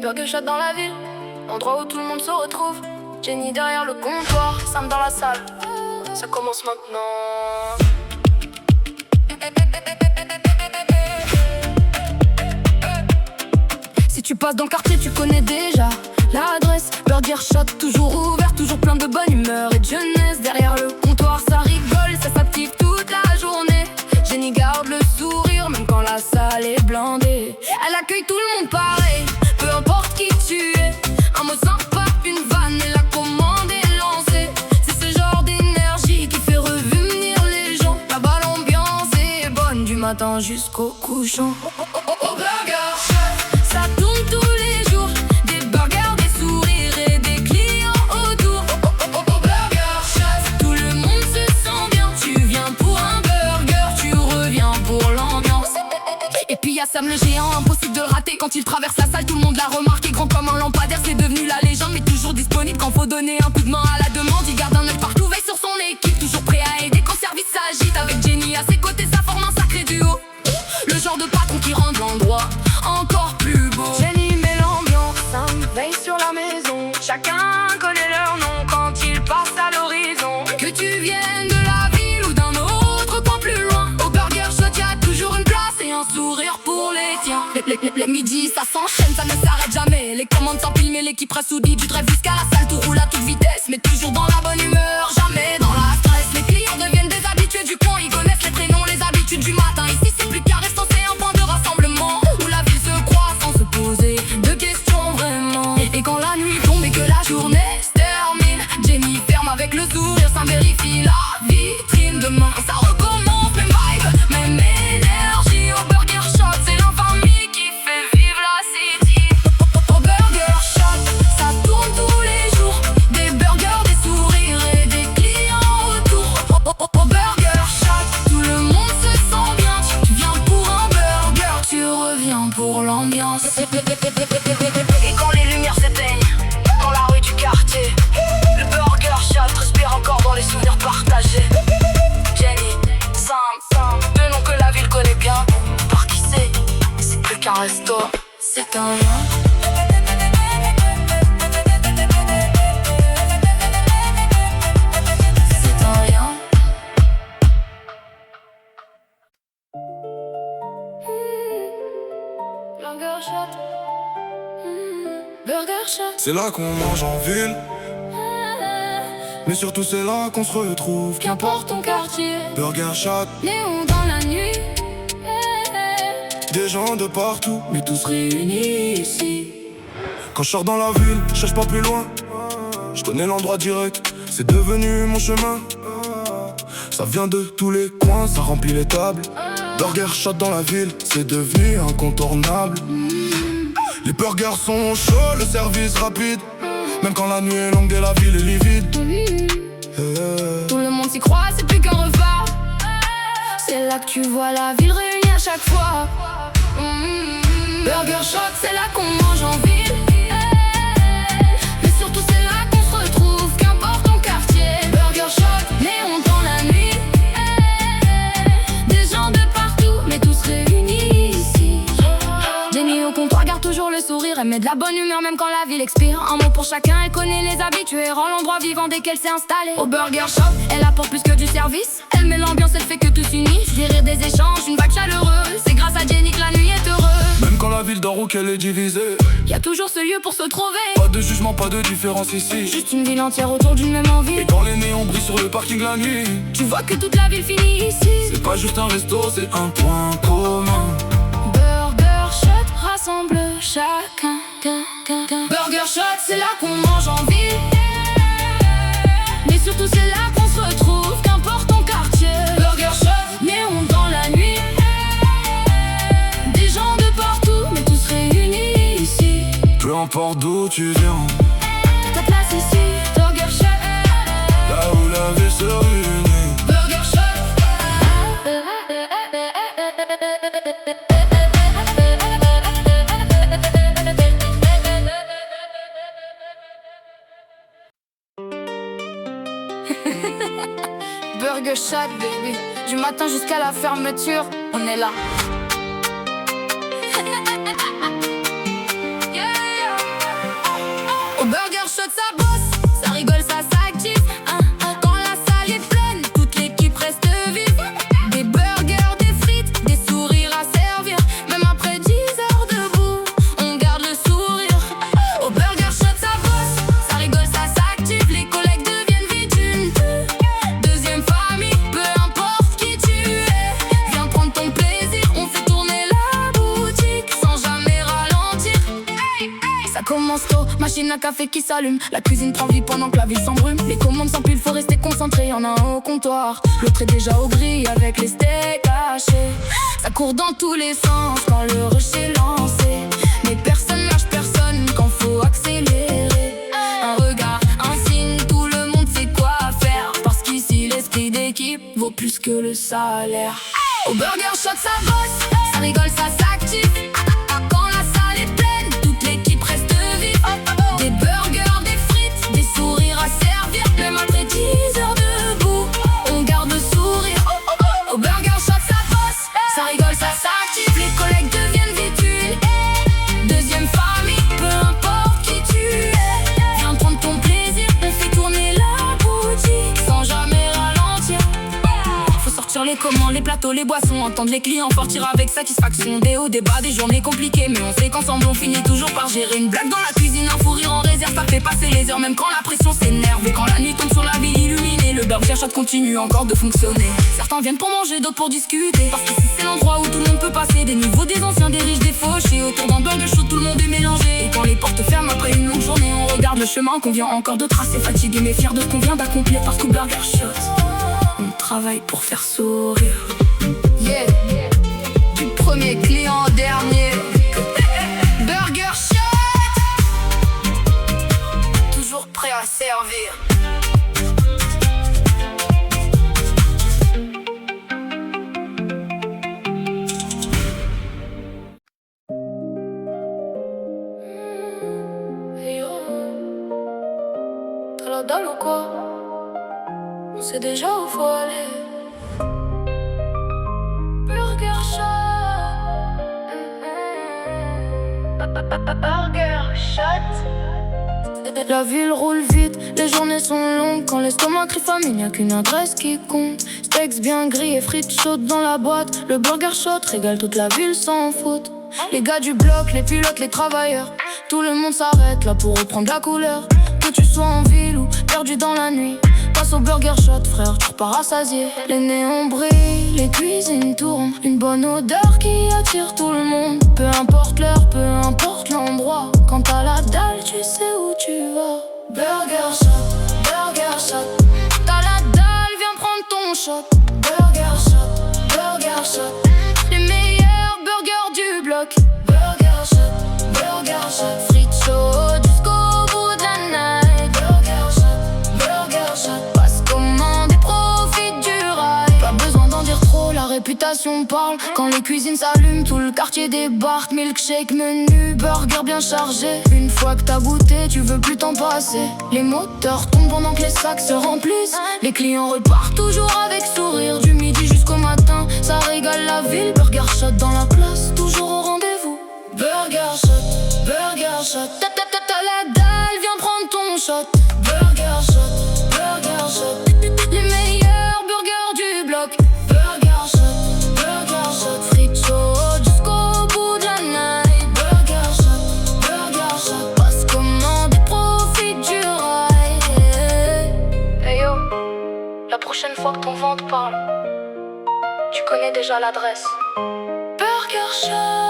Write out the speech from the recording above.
Burger shot dans la ville, endroit où tout le monde se retrouve. Jenny derrière le comptoir, Sam dans la salle. Ça commence maintenant. Si tu passes dans le quartier, tu connais déjà l'adresse. Burger shot, toujours ouvert, toujours plein de bonne humeur et de jeunesse. Derrière le comptoir, ça rigole, ça s'active toute la journée. Jenny garde le sourire, même quand la salle est blindée. Elle accueille tout le monde pareil, peu importe qui tu es. Un mot sympa, une vanne et la commande est lancée. C'est ce genre d'énergie qui fait revenir les gens. Là-bas l'ambiance est bonne du matin jusqu'au couchant. Au burger shot, ça tourne tous les jours. Des burgers, des sourires et des clients autour. Au burger shot, tout le monde se sent bien. Tu viens pour un burger, tu reviens pour l'ambiance. Et puis y'a Sam le géant, impossible de le rater. Quand il traverse la salle, tout le monde l'a remarqué. Grand comme un lampadaire, c'est devenu la légende. Mais toujours disponible quand faut donner un coup de main à la demande. Il garde un œil partout, veille sur son équipe. Toujours prêt à aider quand service s'agite. Avec Jenny à ses côtés, ça forme un sacré duo. Le genre de patron qui rend l'endroit encore plus beau. Jenny met l'ambiance, Sam veille sur la maison. Chacun connaît leur nom quand ils passent à l'horizon. Que tu viennes de la ville ou d'un autre coin plus loin, au burger shot y'a toujours une place et un sourire pour les tiens. Les midis ça s'enchaîne, ça ne s'arrête jamais. Les commandes s'empilent mais l'équipe reste soudée. Du drive jusqu'à la salle, tout roule à toute vitesse, mais toujours dans la bonne humeur, jamais dans la stress. Les clients deviennent des habitués du coin, ils connaissent les prénoms, les habitudes du matin. Ici c'est plus qu'un restant, c'est un point de rassemblement où la ville se croise sans se poser de questions vraiment. Et quand la nuit tombe et que la journée se termine, Jenny ferme avec le sourire, ça vérifie la vitrine. Demain ça recommence, même vibe, même énergie. Au burger shot, c'est l'infamie qui fait vivre la city. Au burger shot, ça tourne tous les jours. Des burgers, des sourires et des clients autour. Au burger shot, tout le monde se sent bien. Tu viens pour un burger, tu reviens pour l'ambiance. Et quand les lumières s'éteignent dans la rue du quartier, le burger shot respire encore dans les souvenirs partagés. Jenny, Sam, deux noms que la ville connaît bien. Par qui c'est plus qu'un resto, c'est un lien. C'est un lien. Burger shot. Burger shot. C'est là qu'on mange en ville, mais surtout c'est là qu'on se retrouve. Qu'importe ton quartier, Burger shot, néon dans la nuit. des gens de partout, mais tous réunis ici. Quand je sors dans la ville, je cherche pas plus loin. Je connais l'endroit direct, c'est devenu mon chemin. Ça vient de tous les coins, ça remplit les tables. Burger shot dans la ville, c'est devenu incontournable. Les burgers sont chauds, le service rapide. Même quand la nuit est longue et la ville est livide. Tout le monde s'y croit, c'est plus qu'un repas. C'est là que tu vois la ville réunie à chaque fois. Burger shot, c'est là qu'on mange en ville. Mais surtout c'est là qu'on se retrouve, qu'importe ton quartier. Burger shot, néon dans la nuit. Des gens de partout, mais tous réunis ici. Jenny au comptoir garde toujours le sourire. Elle met de la bonne humeur même quand la ville expire. Un mot pour chacun, elle connaît les habitués. Rend l'endroit vivant dès qu'elle s'est installée. Au burger shop, elle apporte plus que du service. Elle met l'ambiance, elle fait que tout s'unisse. Des rires, des échanges, une vague chaleureuse. C'est grâce à Jenny que la nuit est heureuse. Même quand la ville dort ou qu'elle est divisée, Y'a toujours ce lieu pour se trouver. pas de jugement, pas de différence ici. Juste une ville entière autour d'une même envie. Et quand les néons brillent sur le parking la nuit, Tu vois que toute la ville finit ici. c'est pas juste un resto, c'est un point commun. Burger shot rassemble chacun. Burger shot, c'est là qu'on mange en ville. Mais surtout c'est là qu'on se retrouve, qu'importe ton quartier. Burger shot, néon dans la nuit. Des gens de partout, mais tous réunis ici. Peu importe d'où tu viens, Ta place ici, burger shot. là où la ville se réunit. Burger shot. Burger shot, baby. Du matin jusqu'à la fermeture, on est là. Yeah. commence tôt, machine à café qui s'allume. La cuisine prend vie pendant que la ville s'embrume. Les commandes s'empilent, faut rester concentré. Y'en a un au comptoir, l'autre est déjà au grill avec les steaks hachés. Ça court dans tous les sens quand le rush est lancé. Mais personne lâche personne quand faut accélérer. Un regard, un signe, tout le monde sait quoi faire. Parce qu'ici l'esprit d'équipe vaut plus que le salaire. Au Burger Shot ça bosse, ça rigole, ça s'active. Quand la salle est pleine, toute l'équipe reste vive. Des burgers, des frites, des sourires à servir. Même après 10 heures debout, on garde le sourire. Au Burger Shot ça bosse, ça rigole, ça s'active. Les collègues deviennent vite une deuxième famille, peu importe qui tu es. Viens prendre ton plaisir, on fait tourner la boutique sans jamais ralentir. Faut sortir les commandes, les plateaux, les boissons, entendre les clients sortir avec satisfaction. Des hauts, des bas, des journées compliquées, mais on sait qu'ensemble on finit toujours par gérer. Une blague dans la cuisine, un fou rire en réserve, ça fait passer les heures même quand la pression s'énerve. Et quand la nuit tombe sur la ville illuminée, le Burger Shot continue encore de fonctionner. Certains viennent pour manger, d'autres pour discuter, parce qu'ici c'est l'endroit où tout le monde peut passer. Des nouveaux, des anciens, des riches, des fauchés. Autour d'un Burger Shot, tout le monde est mélangé. Et quand les portes ferment après une longue journée, on regarde le chemin qu'on vient encore de tracer. Fatigué mais fier de ce qu'on vient d'accomplir, parce qu'au Burger Shot on travaille pour faire sourire. Yeah, du premier client au dernier. Burger Shot, toujours prêt à servir. Hey yo, t'as la dalle ou quoi? On sait déjà où faut aller. Burger Shot. Burger Shot. La ville roule vite, les journées sont longues. Quand l'estomac crie famine, y'a qu'une adresse qui compte. Steaks bien grillés, frites chaudes dans la boîte. Le Burger Shot régale toute la ville sans faute. Les gars du bloc, les pilotes, les travailleurs, tout le monde s'arrête là pour reprendre la couleur. Que tu sois en ville ou perdu dans la nuit, passe au Burger Shot frère, tu repars rassasié. Les néons brillent, les cuisines tournent, une bonne odeur qui attire tout le monde. Peu importe l'heure, peu importe l'endroit, quand t'as la dalle, tu sais où tu vas. Burger Shot, Burger Shot. T'as la dalle, viens prendre ton shot. Burger Shot, Burger Shot. Les meilleurs burgers du bloc. Burger Shot, Burger Shot. Frites chaudes jusqu'au bout de la night. Burger Shot, Burger Shot. Passe commande et profite du rail. Pas besoin d'en dire trop, la réputation parle. Quand les cuisines s'allument, tout le quartier débarque. Milkshake, menu, burger bien chargé. Une fois que t'as goûté, tu veux plus t'en passer. Les moteurs tombent pendant que les sacs se remplissent. Les clients repartent toujours avec sourire. Du midi jusqu'au matin, ça régale la ville. Burger Shot dans la place, toujours au rendez-vous. Burger Shot, Burger Shot. T'as la dalle, viens prendre ton shot. Burger Shot, Burger Shot. Les meilleurs burgers du bloc. Burger Shot, Burger Shot. Frites chaudes jusqu'au bout de la night. Burger Shot, Burger Shot. Passe commande et profite du rail. Hey yo, la prochaine fois que ton ventre parle, tu connais déjà l'adresse. Burger Shot.